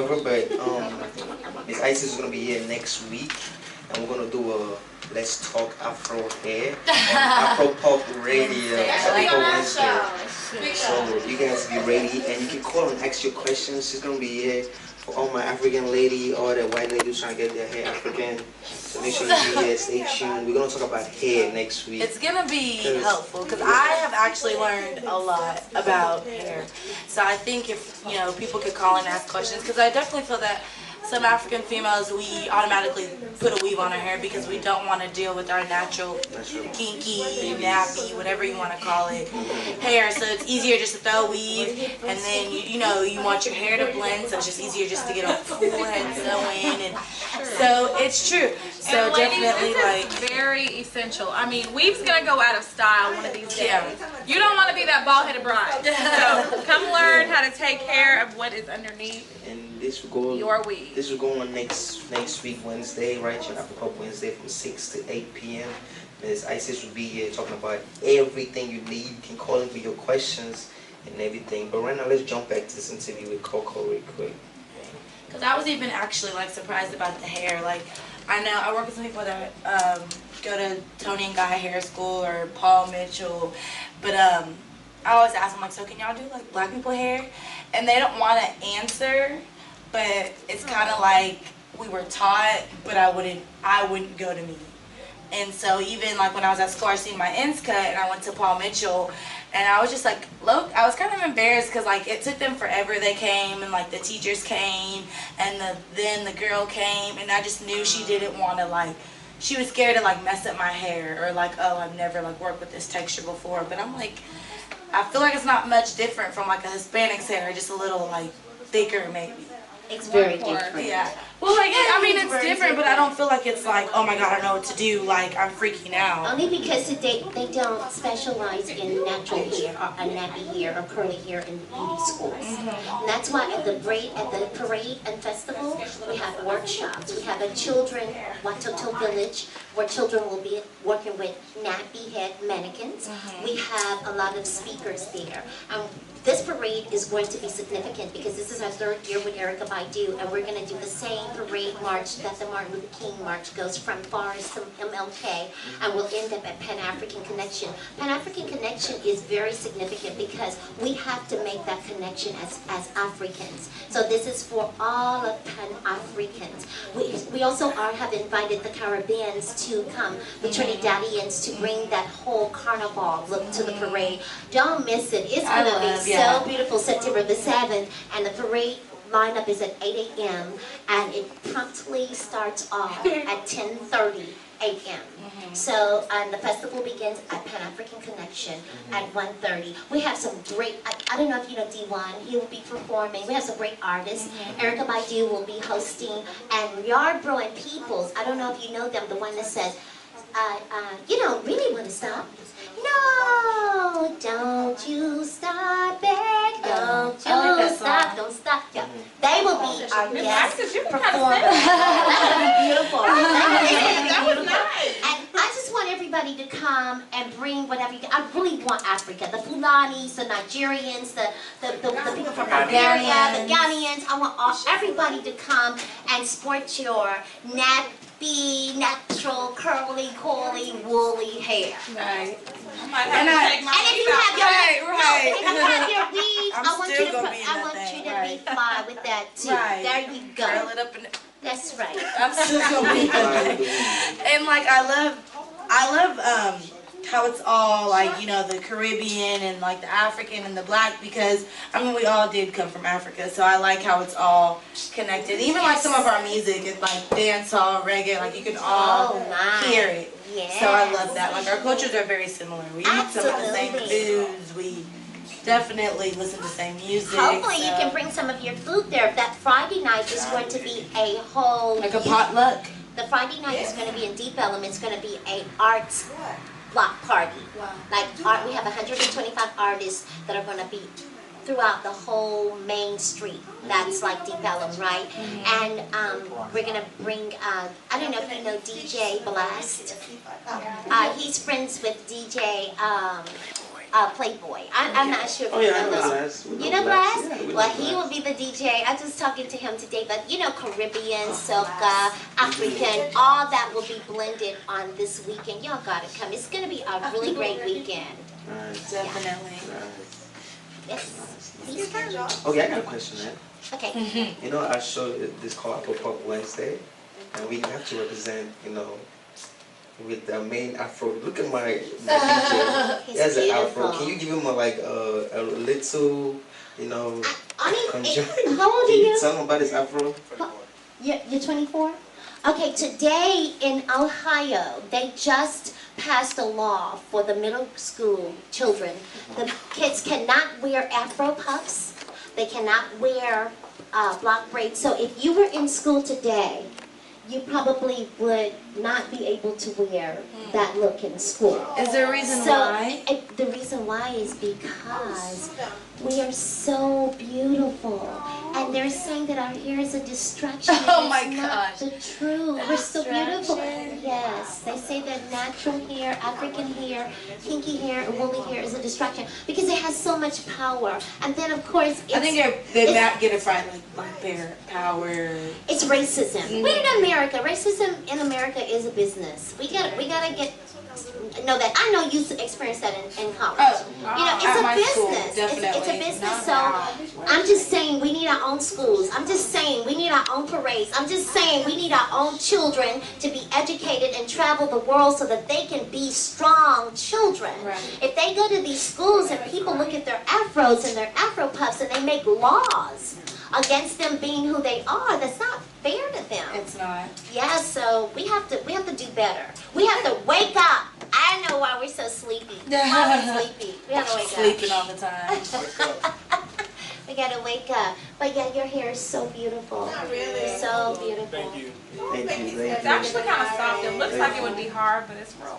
over, but Miss Isis is gonna be here next week, and we're gonna do a Let's Talk Afro Hair on Afro Pop Radio Afro Wednesday. So you guys be ready, and you can call and ask your questions. She's gonna be here for all my African lady or the white lady who's trying to get their hair African. So make sure you be here, stay tuned. We're gonna talk about hair next week. It's gonna be helpful because I have actually learned a lot about hair. So I think if people could call and ask questions, because I definitely feel that some African females, we automatically put a weave on our hair because we don't want to deal with our natural, kinky, nappy, whatever you want to call it, hair. So it's easier just to throw a weave, and then you want your hair to blend, so it's just easier just to get a full head sew in, and so it's true. So and ladies, definitely this is very essential. I mean, weave's gonna go out of style one of these days. You don't want to be that bald-headed bride. So come learn how to take care of what is underneath. And this will go. Your weave. This will go on next week Wednesday, right? Your Afro Pop Wednesday from 6 to 8 p.m. Ms. Isis will be here talking about everything you need. You can call in for your questions and everything. But right now, let's jump back to this interview with Coco real quick. Because I was even actually surprised about the hair. I know I work with some people that go to Tony and Guy Hair School or Paul Mitchell, but I always ask them so can y'all do black people hair? And they don't want to answer, but it's kind of like we were taught, but I wouldn't go to me. And so even when I was at school, I seen my ends cut, and I went to Paul Mitchell, and I was just look, I was kind of embarrassed because it took them forever. They came, and the teachers came, and then the girl came, and I just knew she didn't want to she was scared to mess up my hair, or oh, I've never worked with this texture before. But I'm I feel it's not much different from a Hispanic's hair, just a little thicker maybe. It's very different. Yeah. Well, I mean, it's different, but I don't feel it's oh my God, I know what to do. I'm freaking out. Only because they don't specialize in natural hair or a nappy hair or curly hair in beauty schools. And that's why at the parade and festival, we have workshops. We have a children Watoto village where children will be working with nappy head mannequins. We have a lot of speakers there. This parade is going to be significant because this is our 3rd year with Erykah Badu, and we're going to do the same parade march that the Martin Luther King March goes from Forest to MLK, and we'll end up at Pan-African Connection. Pan-African Connection is very significant because we have to make that connection as Africans. So this is for all of Pan-Africans. We also have invited the Caribbeans to come, the Trinidadians, to bring that whole carnival look to the parade. Don't miss it. It's going to be so beautiful, September the 7th, and the parade lineup is at 8 a.m. and it promptly starts off at 10:30 a.m. So, and the festival begins at Pan-African Connection at 1:30. We have some great, I don't know if you know D1, he will be performing. We have some great artists. Erykah Badu will be hosting, and Yardbro and Peoples, I don't know if you know them, the one that says, you don't really want to stop. No, don't you stop, beg, don't you stop, don't stop. Yeah. They will be our guest performers. That would be beautiful. That would be beautiful. And I just want everybody to come and bring whatever you can. I really want Africa, the Fulanis, the Nigerians, the people from Nigeria, the Ghanaians. I want everybody to come and sport your natural, curly, coily, woolly hair. Right. And if you have your weave, I want you to be fly with that too. Right. There you go. Curl it up That's right. I'm still gonna be and I love how it's all the Caribbean and the African and the black, because I mean we all did come from Africa, so I like how it's all connected. Even some of our music is dancehall, reggae, you can all hear it. Yeah. So I love that. Our cultures are very similar. We eat some of the same foods. We definitely listen to the same music. Hopefully you can bring some of your food there. That Friday night is going to be a whole a potluck. The Friday night is going to be in Deep Ellum. It's going to be a arts block party. Wow. We have 125 artists that are going to be throughout the whole main street. That's Deep Ellum, right? And we're going to bring, I don't know if you know DJ Blast. He's friends with DJ Playboy. I'm not sure if Oh you yeah, I know know those. Glass. We know You know Glass. Glass? Yeah, we Well, know he Glass. will be the DJ. I was talking to him today, but you know, Caribbean, soca, African, all that will be blended on this weekend. Y'all gotta come. It's gonna be a really great weekend. Nice. Definitely. Nice. Yes. Please come. Okay, I got a question, man. Okay. You know, I showed this called Apple Pop Wednesday, and we have to represent, you know, with the main Afro. Look at my DJ. He has an Afro. Can you give him a little, you know, how old are you? Tell him about his Afro. You're 24? Okay, today in Ohio, they just passed a law for the middle school children. The kids cannot wear Afro puffs. They cannot wear block braids. So if you were in school today, you probably would not be able to wear that look in school. Is there a reason why? The reason why is because we are so beautiful. And they're saying that our hair is a distraction. Oh my It's gosh. not the truth. We're so beautiful. Distraction. Yes, they say that natural hair, African hair, kinky hair, and woolly hair is a distraction because it has so much power. And then of course, I think they might get it right, like their power. it's racism. We're in America. Racism in America is a business. We gotta know that. I know you experienced that in college. You know, it's at a my school, business. It's a definitely. business. So I'm just saying we need our own schools. I'm just saying we need our own parades. I'm just saying we need our own children to be educated and travel the world so that they can be strong children. Right. If they go to these schools and people look at their afros and their afro puffs and they make laws against them being who they are, that's not fair to them. It's not. Yeah, so we have to do better. We have to wake up. I know why we're so sleepy. Why are we sleepy? We have to wake Sleeping all the time. up. We gotta wake up. But yeah, your hair is so beautiful. Not really. So beautiful. Thank you. Thank It's you. actually kind of soft. It looks like it would be hard, but it's raw.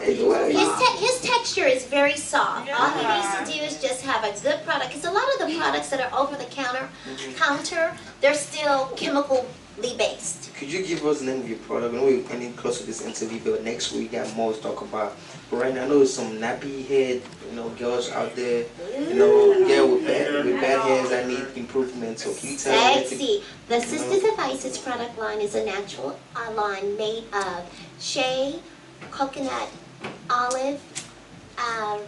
His texture is very soft. All he needs to do is just have a good product. Because a lot of the products that are over the counter, they're still chemically based. Could you give us the name of your product? I know we're getting close to this interview, but next week we got more to talk about. But right now, I know there's some nappy head, you know, girls out there, you know, girl with bad hairs that need improvement. So can you tell me? Sexy. The Sisters of Isis product line is a natural line made of shea, coconut, olive,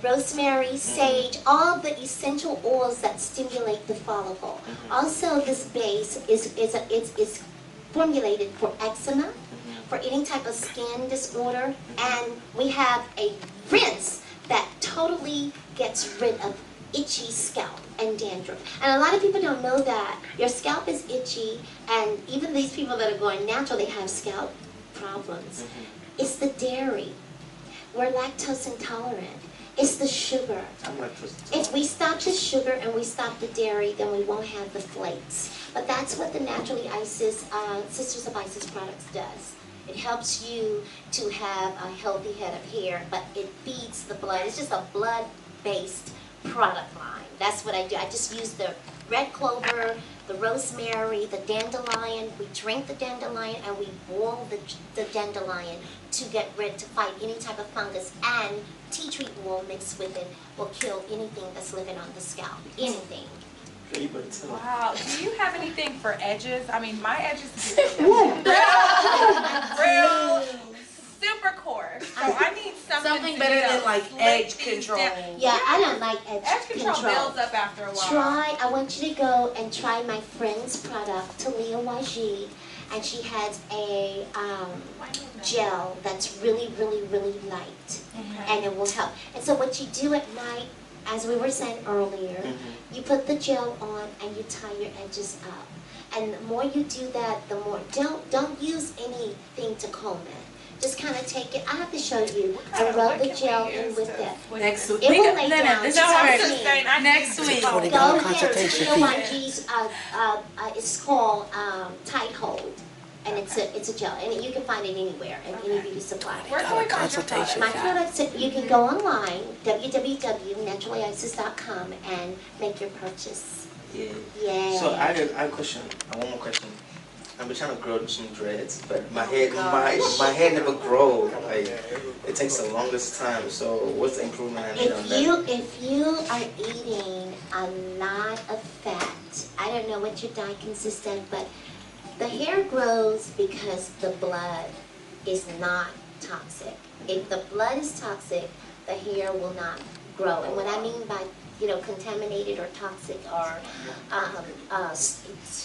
rosemary, sage, all the essential oils that stimulate the follicle. Also, this base is formulated for eczema, for any type of skin disorder, and we have a rinse that totally gets rid of itchy scalp and dandruff. And a lot of people don't know that your scalp is itchy, and even these people that are going natural, they have scalp problems. It's the dairy. We're lactose intolerant. It's the sugar. I'm lactose intolerant. If we stop the sugar and we stop the dairy, then we won't have the flakes. But that's what the Naturallyisis, Sisters of Isis products does. It helps you to have a healthy head of hair, but it feeds the blood. It's just a blood-based product line. That's what I do. I just use the red clover, the rosemary, the dandelion. We drink the dandelion and we boil the dandelion to fight any type of fungus, and tea tree oil mixed with it will kill anything that's living on the scalp. Anything. Wow. Do you have anything for edges? I mean, my edges real super coarse. So I need something better than like edge control. Yeah, I don't like Edge control builds up after a while. I want you to go and try my friend's product, Talia Wajid, and she has a gel that's really, really, really light, and it will help. And so what you do at night, as we were saying earlier, you put the gel on and you tie your edges up. And the more you do that, the more, don't use anything to comb it. Just kind of take it. I have to show you. I rub the gel in with it. Next week. It will lay down. It's already next week. Go ahead. Talia Wajid's, it's called Tight Hold. And it's a gel, and you can find it anywhere in any beauty supply. Where can we find your product? My products, you can go online, www.naturallyisis.com, and make your purchase. Yeah. Yeah. So I have a question. One more question. I've been trying to grow some dreads, but my gosh. my hair never grows. Like it takes the longest time. So what's the improvement I need on that? If you are eating a lot of fat, I don't know what your diet consists of, but the hair grows because the blood is not toxic. If the blood is toxic, the hair will not grow. And what I mean by contaminated or toxic or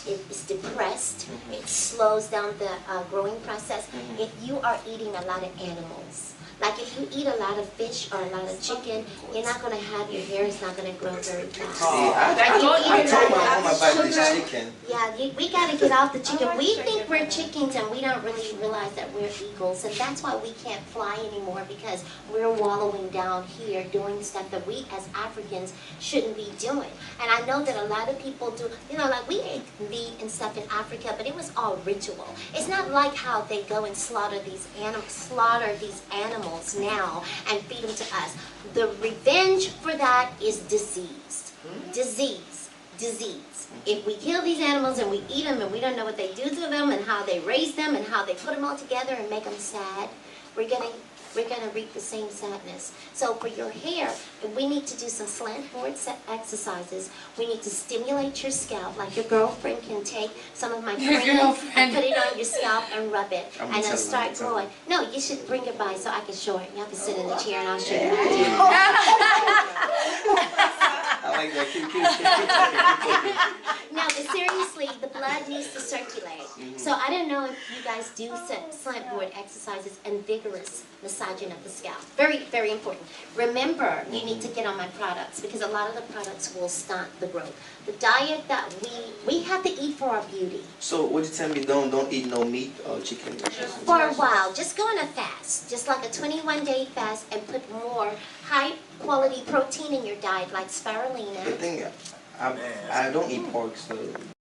it's depressed, it slows down the growing process. If you are eating a lot of animals, like if you eat a lot of fish or a lot of chicken, you're not going to have, your hair is not going to grow very fast. See, I told my mom about this chicken. Yeah, we got to get off the chicken. We think we're chickens and we don't really realize that we're eagles. And that's why we can't fly anymore, because we're wallowing down here doing stuff that we as Africans shouldn't be doing. And I know that a lot of people do, like we ate meat and stuff in Africa, but it was all ritual. It's not like how they go and slaughter these animals now and feed them to us. The revenge for that is disease. Disease. If we kill these animals and we eat them and we don't know what they do to them and how they raise them and how they put them all together and make them sad, we're gonna reap the same sadness. So for your hair, we need to do some slant forward exercises. We need to stimulate your scalp. Like your girlfriend can take some of my cream and put it on your scalp and rub it, and it'll start growing. No, you should bring it by so I can show it. Y'all can sit in the chair and I'll show you how to do it. I like that. Keep No, but seriously, the blood needs to circulate. So I don't know if you guys do slant board exercises and vigorous massaging of the scalp. Very, very important. Remember, you need to get on my products, because a lot of the products will stunt the growth. The diet that we have to eat for our beauty. So what you tell me? Don't eat no meat or chicken. For a while, just go on a fast, just like a 21-day fast, and put more high-quality protein in your diet, like spirulina. The thing, I don't eat pork, so